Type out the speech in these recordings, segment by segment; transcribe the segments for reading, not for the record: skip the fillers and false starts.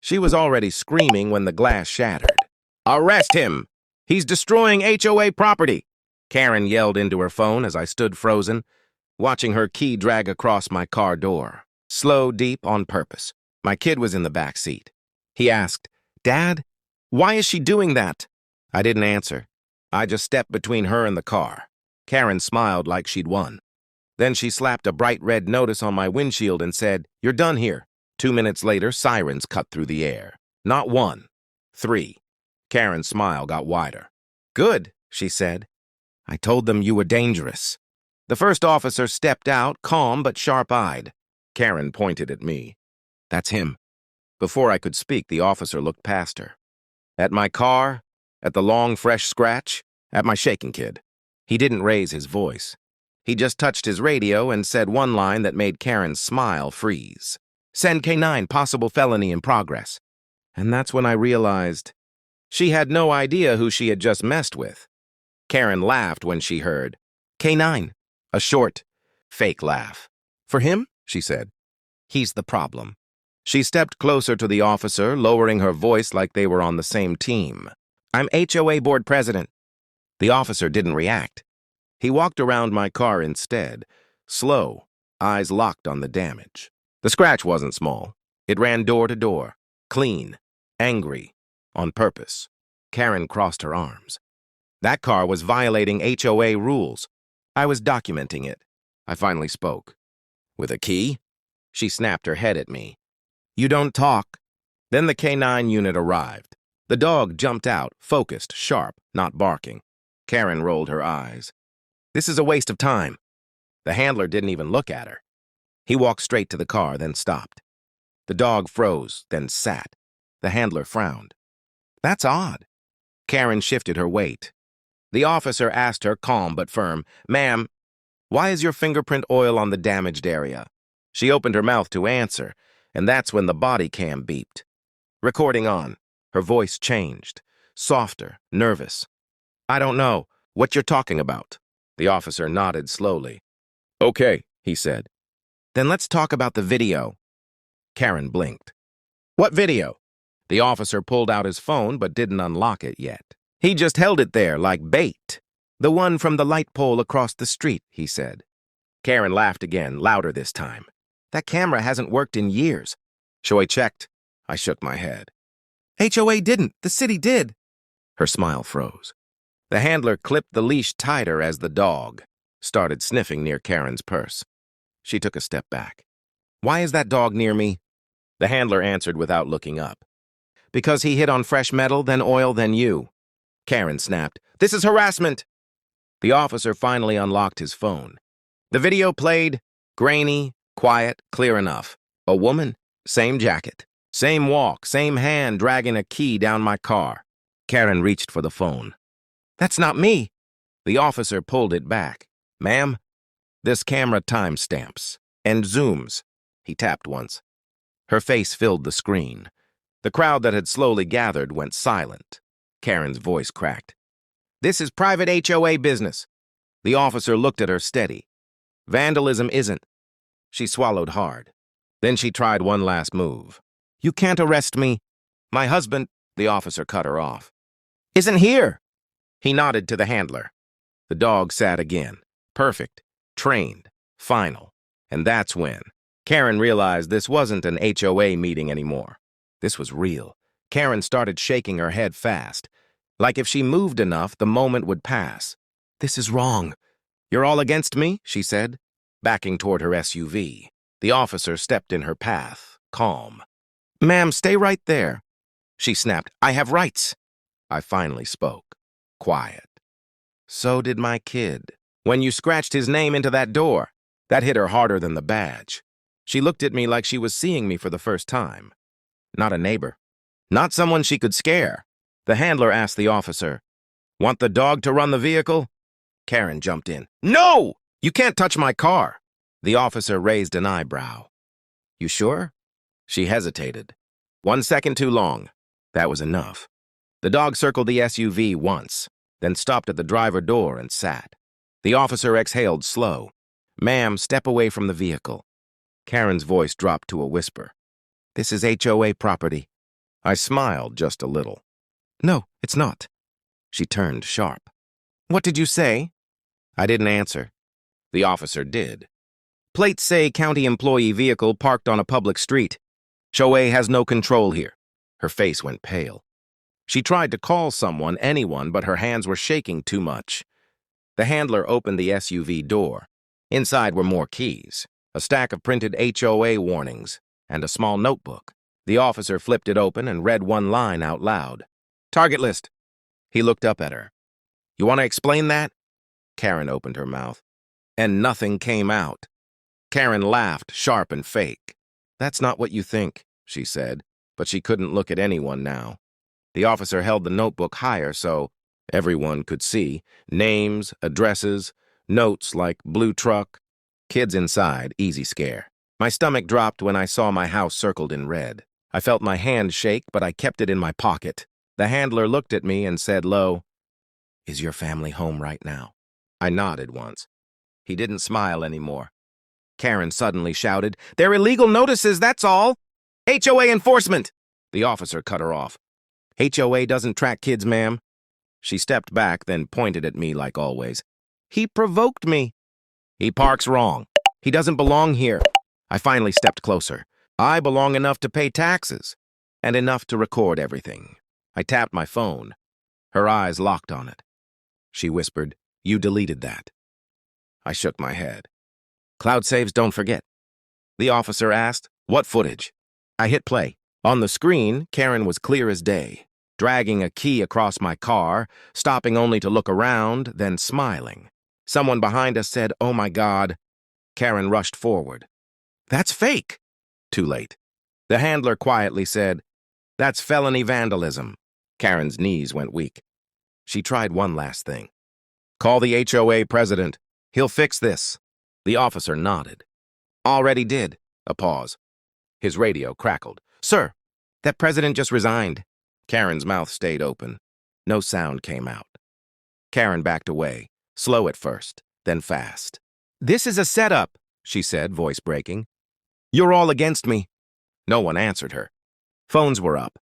She was already screaming when the glass shattered. "Arrest him! He's destroying HOA property!" Karen yelled into her phone as I stood frozen, watching her key drag across my car door. Slow, deep, on purpose. My kid was in the back seat. He asked, "Dad, why is she doing that?" I didn't answer. I just stepped between her and the car. Karen smiled like she'd won. Then she slapped a bright red notice on my windshield and said, "You're done here." 2 minutes later, sirens cut through the air. Not one, 3. Karen's smile got wider. "Good," she said. "I told them you were dangerous." The first officer stepped out, calm but sharp-eyed. Karen pointed at me. "That's him." Before I could speak, the officer looked past her. At my car, at the long, fresh scratch, at my shaking kid. He didn't raise his voice. He just touched his radio and said one line that made Karen's smile freeze. "Send K9, possible felony in progress." And that's when I realized she had no idea who she had just messed with. Karen laughed when she heard, "K9," a short, fake laugh. "For him?" she said. "He's the problem." She stepped closer to the officer, lowering her voice like they were on the same team. "I'm HOA board president." The officer didn't react. He walked around my car instead, slow, eyes locked on the damage. The scratch wasn't small. It ran door to door, clean, angry, on purpose. Karen crossed her arms. That car was violating HOA rules. I was documenting it. I finally spoke. "With a key?" She snapped her head at me. "You don't talk." Then the K9 unit arrived. The dog jumped out, focused, sharp, not barking. Karen rolled her eyes. "This is a waste of time." The handler didn't even look at her. He walked straight to the car, then stopped. The dog froze, then sat. The handler frowned. "That's odd." Karen shifted her weight. The officer asked her, calm but firm, "Ma'am, why is your fingerprint oil on the damaged area?" She opened her mouth to answer, and that's when the body cam beeped. Recording on. Her voice changed, softer, nervous. "I don't know what you're talking about." The officer nodded slowly. "Okay," he said. "Then let's talk about the video." Karen blinked. "What video?" The officer pulled out his phone but didn't unlock it yet. "He just held it there like bait." "The one from the light pole across the street," he said. Karen laughed again, louder this time. "That camera hasn't worked in years." "HOA checked." I shook my head. "HOA didn't. The city did." Her smile froze. The handler clipped the leash tighter as the dog started sniffing near Karen's purse. She took a step back. "Why is that dog near me?" The handler answered without looking up. "Because he hit on fresh metal, then oil, then you." Karen snapped, "This is harassment." The officer finally unlocked his phone. The video played, grainy, quiet, clear enough. A woman, same jacket, same walk, same hand dragging a key down my car. Karen reached for the phone. "That's not me." The officer pulled it back. "Ma'am, this camera timestamps and zooms." He tapped once. Her face filled the screen. The crowd that had slowly gathered went silent. Karen's voice cracked. "This is private HOA business." The officer looked at her steady. "Vandalism isn't." She swallowed hard. Then she tried one last move. "You can't arrest me. My husband," the officer cut her off, "isn't here." He nodded to the handler. The dog sat again. Perfect, trained, final. And that's when Karen realized this wasn't an HOA meeting anymore. This was real. Karen started shaking her head fast. Like if she moved enough, the moment would pass. "This is wrong." "You're all against me?" she said, backing toward her SUV. The officer stepped in her path, calm. "Ma'am, stay right there." She snapped, "I have rights." I finally spoke. Quiet. "So did my kid. When you scratched his name into that door." That hit her harder than the badge. She looked at me like she was seeing me for the first time. Not a neighbor. Not someone she could scare. The handler asked the officer, "Want the dog to run the vehicle?" Karen jumped in. "No! You can't touch my car." The officer raised an eyebrow. "You sure?" She hesitated. 1 second too long. That was enough. The dog circled the SUV once, then stopped at the driver door and sat. The officer exhaled slow. "Ma'am, step away from the vehicle." Karen's voice dropped to a whisper. "This is HOA property. I smiled just a little. No, it's not. She turned sharp. What did you say? I didn't answer. The officer did. Plates say county employee vehicle parked on a public street. HOA has no control here. Her face went pale. She tried to call someone, anyone, but her hands were shaking too much. The handler opened the SUV door. Inside were more keys, a stack of printed HOA warnings, and a small notebook. The officer flipped it open and read one line out loud. Target list. He looked up at her. You want to explain that? Karen opened her mouth. And nothing came out. Karen laughed, sharp and fake. That's not what you think, she said, but she couldn't look at anyone now. The officer held the notebook higher so everyone could see names, addresses, notes like blue truck, kids inside, easy scare. My stomach dropped when I saw my house circled in red. I felt my hand shake, but I kept it in my pocket. The handler looked at me and said low, Is your family home right now? I nodded once. He didn't smile anymore. Karen suddenly shouted, They're illegal notices, that's all! HOA enforcement! The officer cut her off. HOA doesn't track kids, ma'am. She stepped back, then pointed at me like always. He provoked me. He parks wrong. He doesn't belong here. I finally stepped closer. I belong enough to pay taxes, and enough to record everything. I tapped my phone. Her eyes locked on it. She whispered, You deleted that. I shook my head. Cloud saves don't forget. The officer asked, What footage? I hit play. On the screen, Karen was clear as day, dragging a key across my car, stopping only to look around, then smiling. Someone behind us said, Oh my God. Karen rushed forward. That's fake. Too late. The handler quietly said, That's felony vandalism. Karen's knees went weak. She tried one last thing. Call the HOA president. He'll fix this. The officer nodded. Already did. A pause. His radio crackled. Sir, that president just resigned. Karen's mouth stayed open. No sound came out. Karen backed away, slow at first, then fast. This is a setup, she said, voice breaking. You're all against me. No one answered her. Phones were up.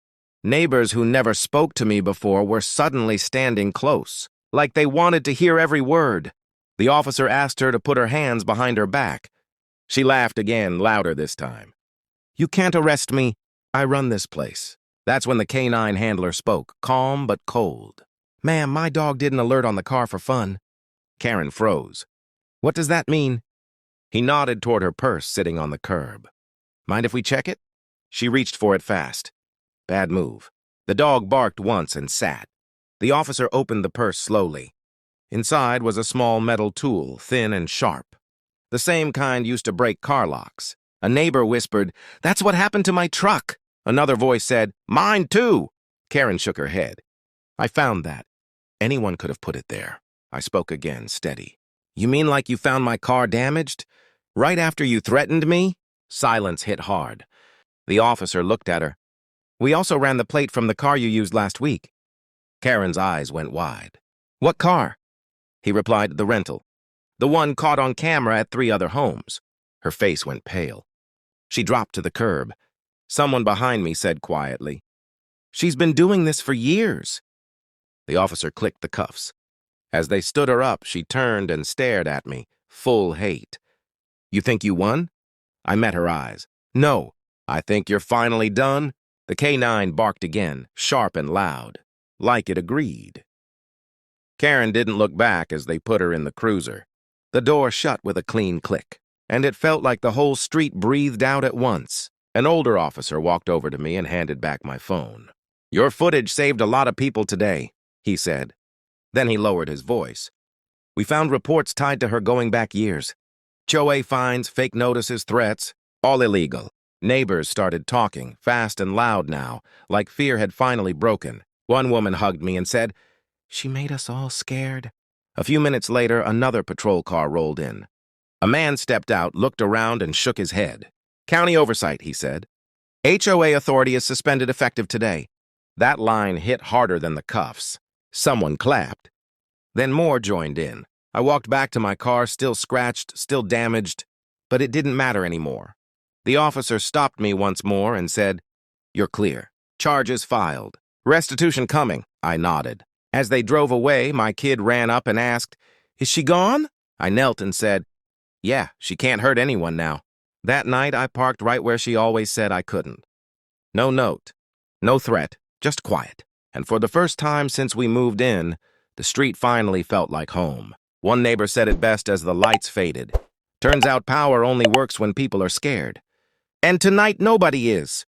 Neighbors who never spoke to me before were suddenly standing close, like they wanted to hear every word. The officer asked her to put her hands behind her back. She laughed again, louder this time. You can't arrest me. I run this place. That's when the canine handler spoke, calm but cold. Ma'am, my dog didn't alert on the car for fun. Karen froze. What does that mean? He nodded toward her purse sitting on the curb. Mind if we check it? She reached for it fast. Bad move. The dog barked once and sat. The officer opened the purse slowly. Inside was a small metal tool, thin and sharp. The same kind used to break car locks. A neighbor whispered, That's what happened to my truck. Another voice said, Mine too. Karen shook her head. I found that. Anyone could have put it there. I spoke again, steady. You mean like you found my car damaged? Right after you threatened me? Silence hit hard. The officer looked at her. We also ran the plate from the car you used last week. Karen's eyes went wide. What car? He replied, the rental. The one caught on camera at 3 other homes. Her face went pale. She dropped to the curb. Someone behind me said quietly, She's been doing this for years. The officer clicked the cuffs. As they stood her up, she turned and stared at me, full hate. You think you won? I met her eyes. No, I think you're finally done. The K9 barked again, sharp and loud, like it agreed. Karen didn't look back as they put her in the cruiser. The door shut with a clean click, and it felt like the whole street breathed out at once. An older officer walked over to me and handed back my phone. Your footage saved a lot of people today, he said. Then he lowered his voice. We found reports tied to her going back years. HOA fines, fake notices, threats, all illegal. Neighbors started talking, fast and loud now, like fear had finally broken. One woman hugged me and said, She made us all scared. A few minutes later, another patrol car rolled in. A man stepped out, looked around, and shook his head. County oversight, he said. HOA authority is suspended effective today. That line hit harder than the cuffs. Someone clapped. Then more joined in. I walked back to my car, still scratched, still damaged, but it didn't matter anymore. The officer stopped me once more and said, You're clear. Charges filed. Restitution coming, I nodded. As they drove away, my kid ran up and asked, "Is she gone?" I knelt and said, "Yeah, she can't hurt anyone now." That night, I parked right where she always said I couldn't. No note, no threat, just quiet. And for the first time since we moved in, the street finally felt like home. One neighbor said it best as the lights faded. Turns out power only works when people are scared. And tonight, nobody is.